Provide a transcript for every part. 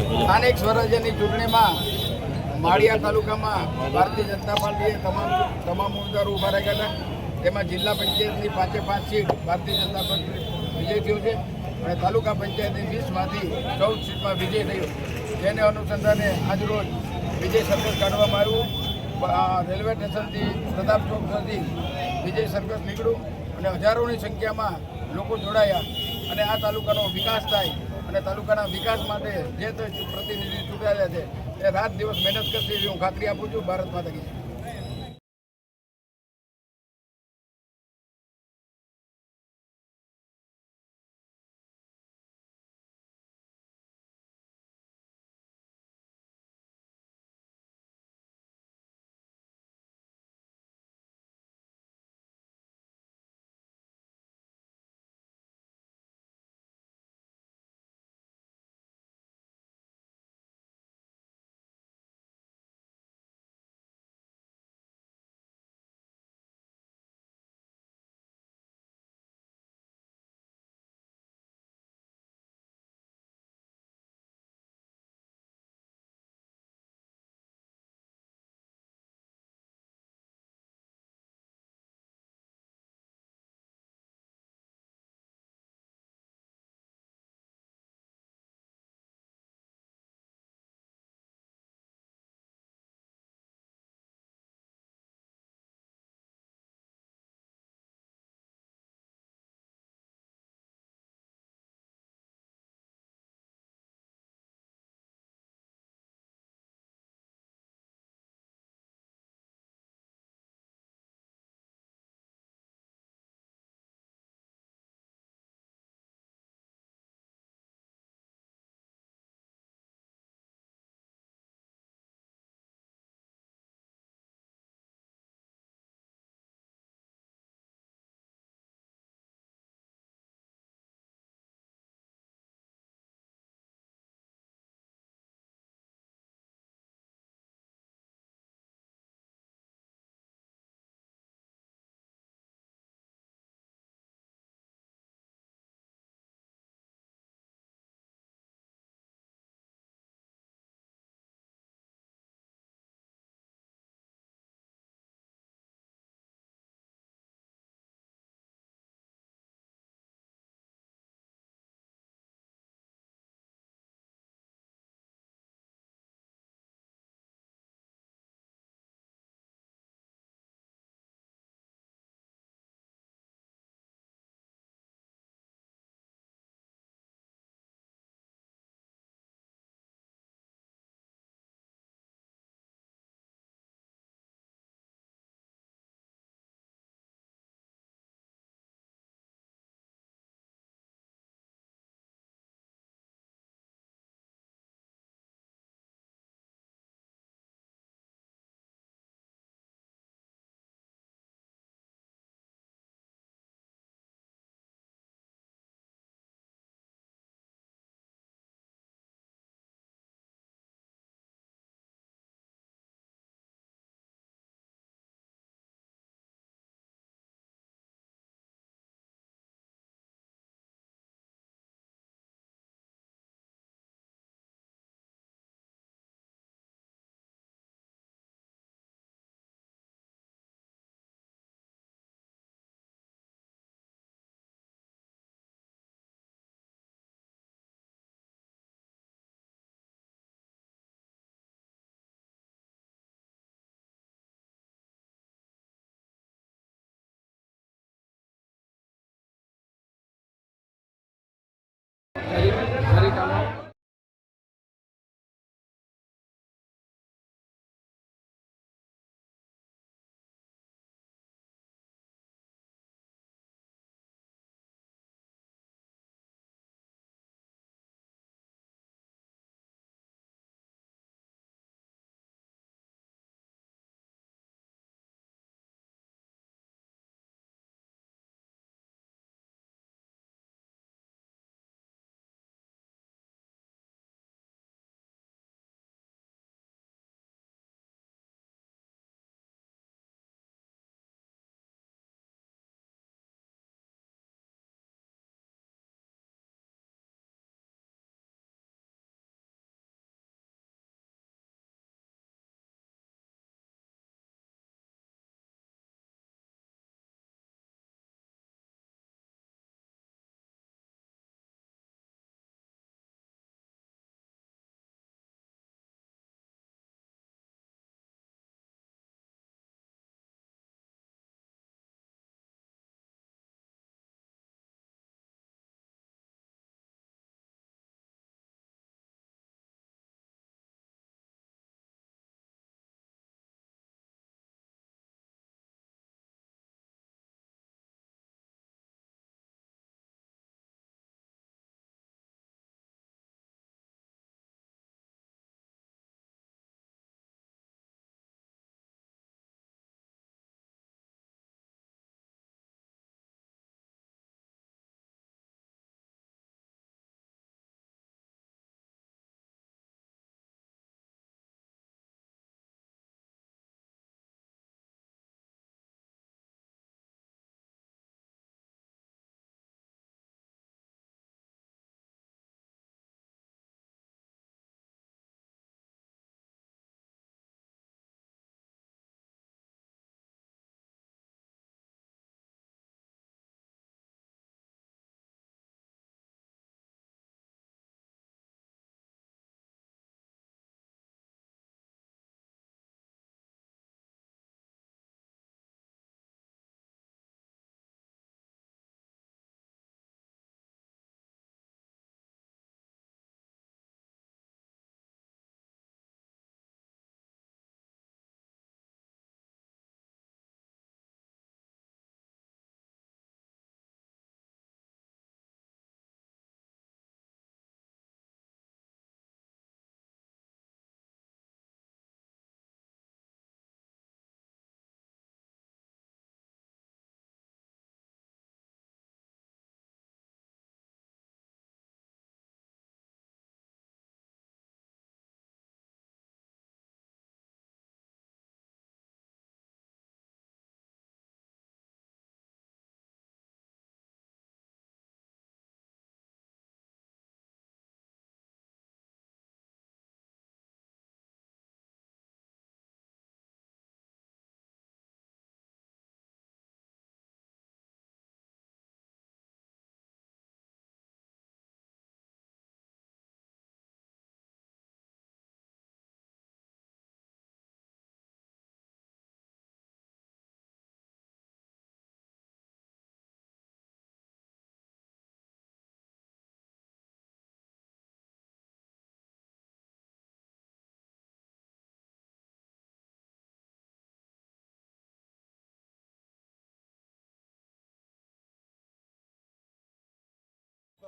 સ્થાનિક સ્વરાજ્યની ચૂંટણીમાં માળિયા તાલુકામાં ભારતીય જનતા પાર્ટીએ તમામ ઉમેદવારો ઊભા રાખ્યા હતા। તેમાં જિલ્લા પંચાયતની 5 સીટ ભારતીય જનતા પાર્ટી વિજય થયો છે અને તાલુકા પંચાયતની 20માંથી 14 સીટમાં વિજય થયો। જેને અનુસંધાને આજરોજ વિજય સર્કસ કાઢવામાં આવ્યું। રેલવે સ્ટેશનથી પ્રતાપ ચોક સુધી વિજય સર્કસ નીકળ્યું અને હજારોની સંખ્યામાં લોકો જોડાયા અને આ તાલુકાનો વિકાસ થાય અને તાલુકાના વિકાસ માટે જે પ્રતિનિધિ ચૂંટાયેલા છે એ રાત દિવસ મહેનત કરશે એવી હું ખાતરી આપું છું। ભારત માતા કી જય।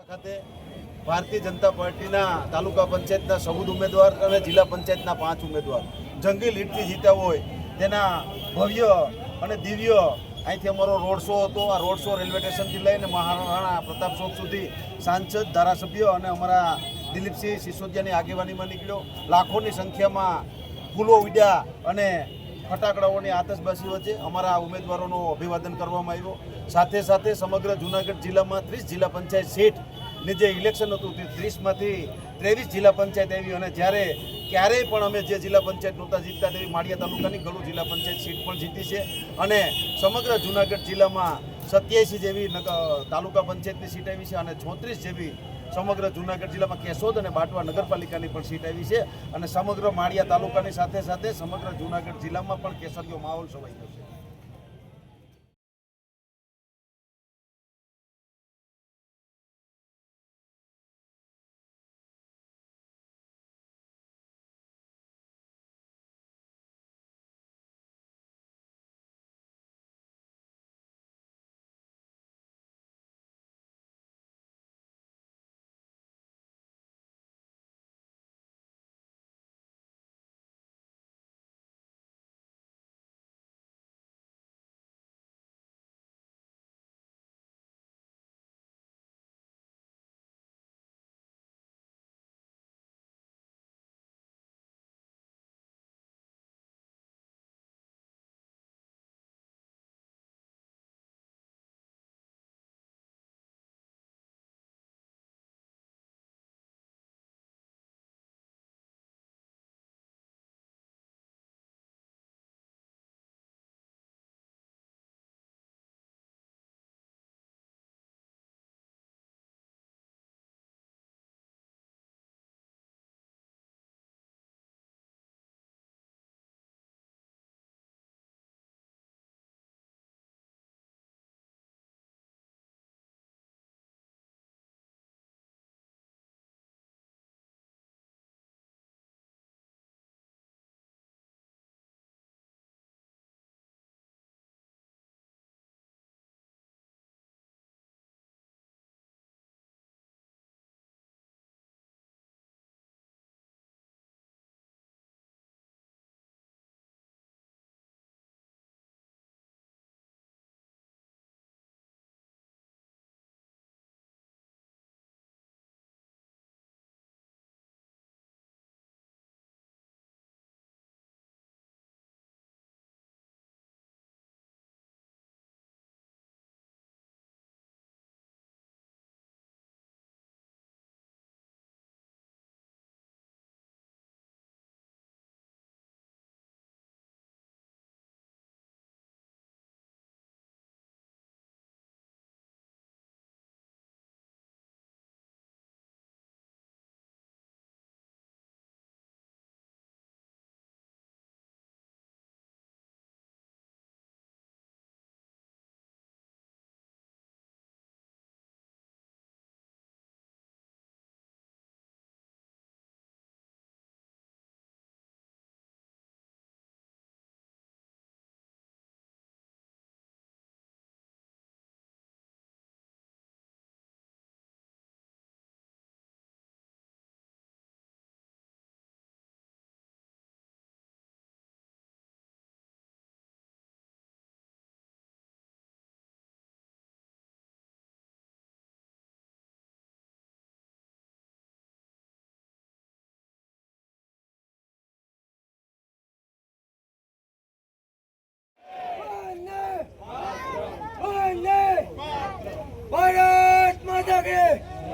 ખાતે ભારતીય જનતા પાર્ટીના તાલુકા પંચાયતના 14 ઉમેદવાર અને જિલ્લા પંચાયતના 5 ઉમેદવાર જંગી લીડથી જીત્યા હોય તેના ભવ્ય અને દિવ્ય અહીંથી અમારો રોડ શો હતો. આ રોડ શો રેલવે સ્ટેશનથી લઈને મહારાણા પ્રતાપ ચોક સુધી સાંસદ, ધારાસભ્ય અને અમારા દિલીપસિંહ સિસોદિયાની આગેવાનીમાં નીકળ્યો. લાખોની સંખ્યામાં ફૂલો ઉડ્યા અને ફટાકડાઓની આતશબાજી વચ્ચે અમારા ઉમેદવારોનું અભિવાદન કરવામાં આવ્યું. સાથે સાથે સમગ્ર જૂનાગઢ જિલ્લામાં 30 જિલ્લા પંચાયત સીટની જે ઇલેક્શન હતું તે 30માંથી 23 જિલ્લા પંચાયત આવી અને જ્યારે ક્યારેય પણ અમે જે જિલ્લા પંચાયત નહોતા જીતતા તેવી માળિયા તાલુકાની ગળુ જિલ્લા પંચાયત સીટ પણ જીતી છે અને સમગ્ર જૂનાગઢ જિલ્લામાં 87 જેવી તાલુકા પંચાયતની સીટ આવી છે અને 36 જેવી સમગ્ર જૂનાગઢ જિલ્લામાં કેશોદ અને બાટવા નગરપાલિકાની પણ સીટ આવી છે અને સમગ્ર માળિયા તાલુકાની સાથે સાથે સમગ્ર જૂનાગઢ જિલ્લામાં પણ કેસરીયો માહોલ છવાઈ ગયો છે.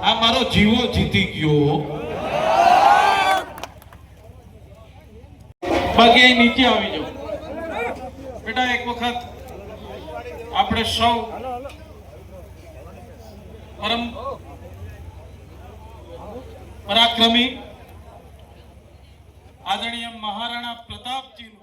આ મારો જીવો જીતી ગયો. બાકી અહીં નીચે આવી જાઓ બેટા. એક વખત આપણે સૌ પરમ પરાક્રમી આદરણીય મહારાણા પ્રતાપજીનું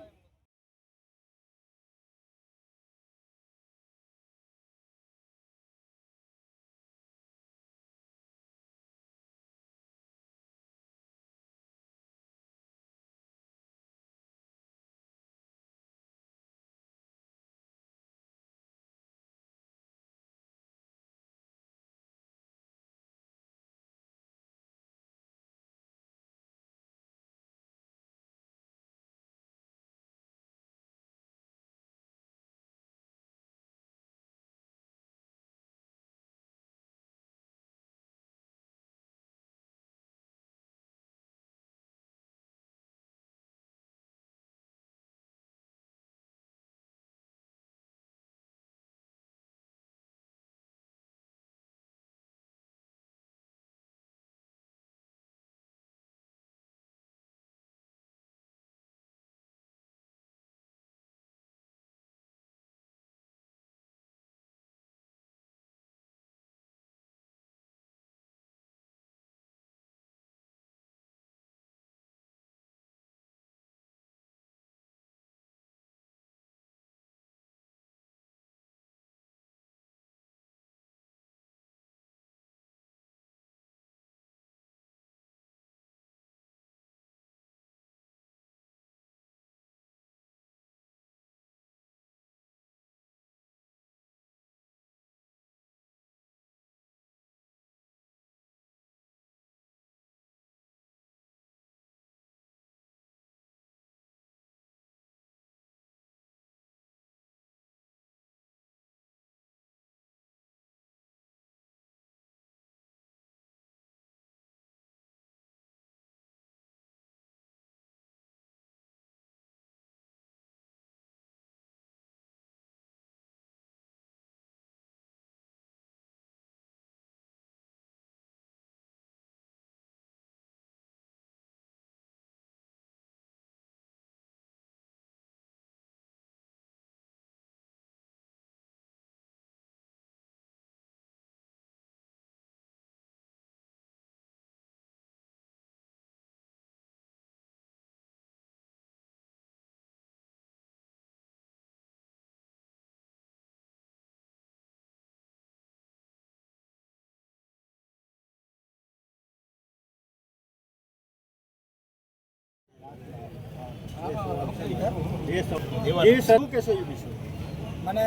મને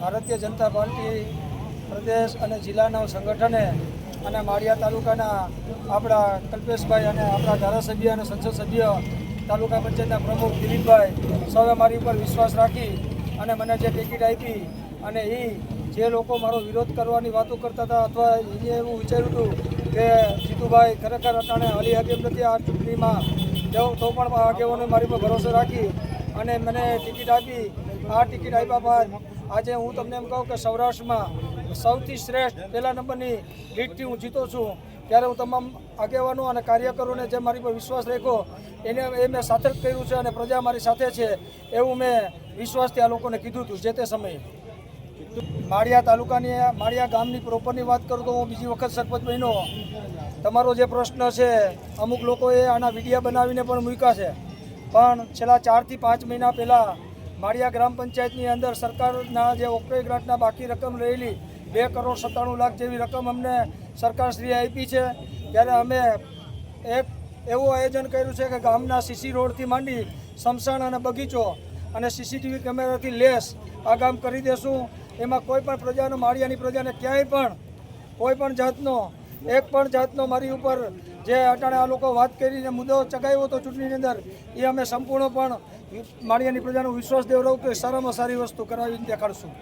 ભારતીય જનતા પાર્ટી પ્રદેશ અને જિલ્લાના સંગઠને અને માળિયા તાલુકાના આપણા કલ્પેશભાઈ અને આપણા ધારાસભ્ય અને સંસદ સભ્ય તાલુકા પંચાયતના પ્રમુખ દિલીપભાઈ સૌએ મારી ઉપર વિશ્વાસ રાખી અને મને જે ટિકિટ આપી અને એ જે લોકો મારો વિરોધ કરવાની વાતો કરતા હતા અથવા એને એવું વિચાર્યું હતું કે જીતુભાઈ ખરેખર અટાણે હલી હકીમ નથી આ ચૂંટણીમાં તો પણ આગેવાનોએ મારી પર ભરોસો રાખી અને મને ટિકિટ આપી. આ ટિકિટ આપ્યા બાદ આજે હું તમને એમ કહું કે સૌરાષ્ટ્રમાં સૌથી શ્રેષ્ઠ પહેલા નંબરની લીડથી હું જીતો છું. ત્યારે હું તમામ આગેવાનો અને કાર્યકરોને જે મારી પર વિશ્વાસ રાખ્યો એને એ મેં સાર્થક કર્યું છે અને પ્રજા મારી સાથે છે એવું મેં વિશ્વાસથી આ લોકોને કીધું હતું જે તે સમયે. માળિયા તાલુકાની માળિયા ગામની પ્રોપરની વાત કરું તો હું બીજી વખત સરપંચ બન્યો. તમારો જે પ્રશ્ન છે અમુક લોકોએ આના વિડીયા બનાવીને પણ મૂક્યા છે, પણ છેલ્લા 4 થી 5 મહિના પહેલાં માળિયા ગ્રામ પંચાયતની અંદર સરકારના જે ઓક્ટ્રોય ગ્રાન્ટના બાકી રકમ રહેલી 2,97,00,000 જેવી રકમ અમને સરકારશ્રીએ આપી છે. ત્યારે અમે એક એવું આયોજન કર્યું છે કે ગામના સીસી રોડથી માંડી સ્મશાન અને બગીચો અને સીસીટીવી કેમેરાથી લેસ આ કામ કરી દેશું. એમાં કોઈ પણ પ્રજાનો માળિયાની પ્રજાને ક્યાંય પણ કોઈ પણ જાતનો એક પણ જાતનો મારી ઉપર જે અટાણે આ લોકો વાત કરીને મુદ્દો ચગાવ્યો હતો ચૂંટણીની અંદર એ અમે સંપૂર્ણ પણ માળિયાની પ્રજાનો વિશ્વાસ દેવડાવું કે સારામાં સારી વસ્તુ કરાવીને દેખાડશું.